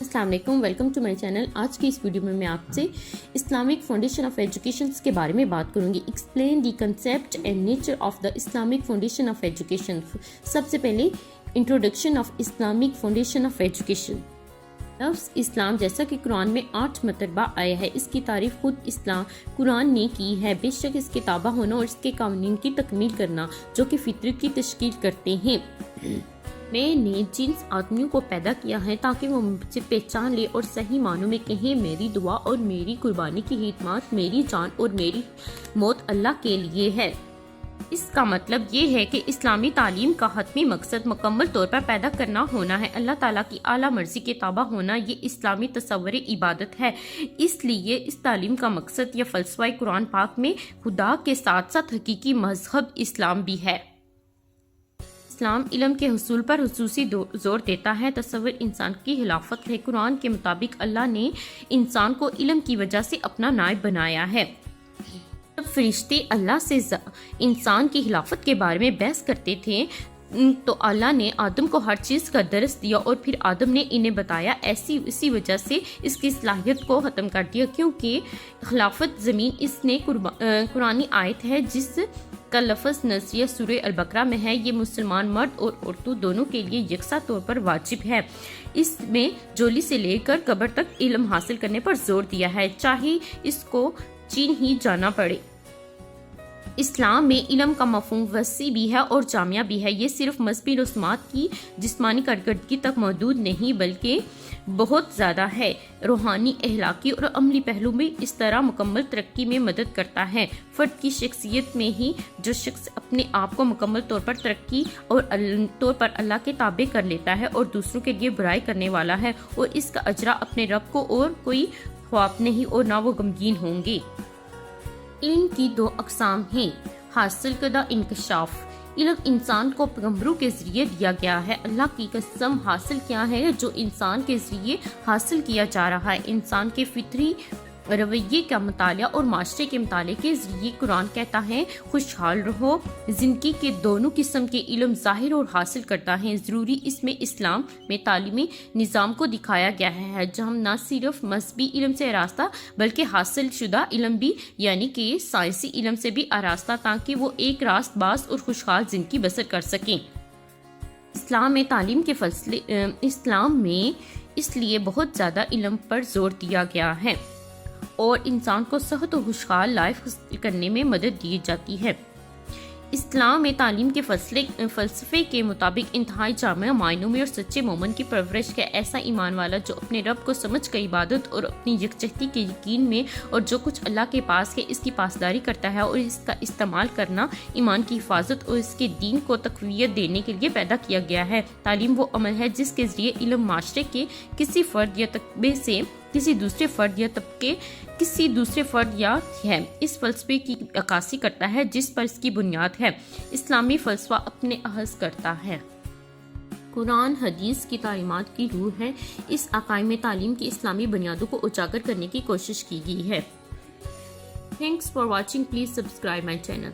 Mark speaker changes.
Speaker 1: السلام علیکم، welcome to my channel. آج کی اس ویڈیو میں آپ سے اسلامک فاؤنڈیشن آف ایجوکیشن کے بارے میں بات کروں گی۔ Explain the concept and nature of the Islamic foundation of education. سب سے پہلے introduction of Islamic foundation of education. لفظ اسلام جیسا کہ قرآن میں 8 مرتبہ آیا ہے، اس کی تعریف خود قرآن نے کی ہے۔ بے شک اس کے تابع ہونا اور اس کے قوانین کی تکمیل کرنا جو کہ فطرت کی تشکیل کرتے ہیں۔ میں نے جنس آدمیوں کو پیدا کیا ہے تاکہ وہ مجھے پہچان لے اور صحیح معنوں میں کہیں میری دعا اور میری قربانی کی خدمات، میری جان اور میری موت اللہ کے لیے ہے۔ اس کا مطلب یہ ہے کہ اسلامی تعلیم کا حتمی مقصد مکمل طور پر پیدا کرنا ہونا ہے، اللہ تعالیٰ کی اعلیٰ مرضی کے تابع ہونا۔ یہ اسلامی تصور عبادت ہے، اس لیے اس تعلیم کا مقصد یا فلسفہ قرآن پاک میں خدا کے ساتھ ساتھ حقیقی مذہب اسلام بھی ہے۔ اسلام علم کے حصول پر خصوصی زور دیتا ہے۔ تصور انسان کی خلافت ہے۔ قرآن کے مطابق اللہ نے انسان کو علم کی وجہ سے اپنا نائب بنایا ہے۔ جب فرشتے اللہ سے انسان کی خلافت کے بارے میں بحث کرتے تھے تو اللہ نے آدم کو ہر چیز کا درس دیا اور پھر آدم نے انہیں بتایا۔ اسی وجہ سے اس کی صلاحیت کو ختم کر دیا، کیونکہ خلافت زمین اس نے قرآنی آیت ہے جس کا لفظ نظریہ سورہ البقرہ میں ہے۔ یہ مسلمان مرد اور عورتوں دونوں کے لیے یکساں طور پر واجب ہے۔ اس میں جولی سے لے کر قبر تک علم حاصل کرنے پر زور دیا ہے، چاہے اس کو چین ہی جانا پڑے۔ اسلام میں علم کا مفہوم وسیع بھی ہے اور جامع بھی ہے۔ یہ صرف مذہبی رسومات کی جسمانی کارکردگی تک محدود نہیں بلکہ بہت زیادہ ہے۔ روحانی، اخلاقی اور عملی پہلو میں اس طرح مکمل ترقی میں مدد کرتا ہے۔ فرد کی شخصیت میں ہی جو شخص اپنے آپ کو مکمل طور پر ترقی اور طور پر اللہ کے تابع کر لیتا ہے اور دوسروں کے لیے برائی کرنے والا ہے، اور اس کا اجرا اپنے رب کو اور کوئی خواب نہیں اور نہ وہ غمگین ہوں گے۔ علم کی 2 اقسام ہیں۔ حاصل کردہ انکشاف۔ علم انسان کو پیغمبروں کے ذریعے دیا گیا ہے۔ اللہ کی قسم، حاصل کیا ہے جو انسان کے ذریعے حاصل کیا جا رہا ہے؟ انسان کے فطری رویے کا مطالعہ اور معاشرے کے مطالعے کے ذریعے۔ قرآن کہتا ہے خوشحال رہو۔ زندگی کے دونوں قسم کے علم ظاہر اور حاصل کرتا ہے۔ ضروری اس میں اسلام میں تعلیمی نظام کو دکھایا گیا ہے جہاں نہ صرف مذہبی علم سے آراستہ بلکہ حاصل شدہ علم بھی یعنی کہ سائنسی علم سے بھی آراستہ، تاکہ وہ ایک راست باز اور خوشحال زندگی بسر کر سکیں۔ اسلام میں تعلیم کے اسلام میں اس لیے بہت زیادہ علم پر زور دیا گیا ہے اور انسان کو صحت و خوشحال لائف حاصل کرنے میں مدد دی جاتی ہے۔ اسلام میں تعلیم کے فلسفے کے مطابق انتہائی جامع معنوں میں اور سچے مومن کی پرورش کا ایسا ایمان والا جو اپنے رب کو سمجھ کر عبادت اور اپنی یکجہتی کے یقین میں اور جو کچھ اللہ کے پاس ہے اس کی پاسداری کرتا ہے اور اس کا استعمال کرنا ایمان کی حفاظت اور اس کے دین کو تقویت دینے کے لیے پیدا کیا گیا ہے۔ تعلیم وہ عمل ہے جس کے ذریعے علم معاشرے کے کسی فرد یا طبقے سے کسی دوسرے فرد یا طبقے کسی دوسرے فرد یا ہے اس فلسفے کی عکاسی کرتا ہے جس پر اس کی بنیاد ہے۔ اسلامی فلسفہ اپنے اخذ کرتا ہے۔ قرآن حدیث کی تعلیمات کی روح ہے۔ اس عقائد میں تعلیم کی اسلامی بنیادوں کو اجاگر کرنے کی کوشش کی گئی ہے۔ Thanks for watching, please subscribe my channel.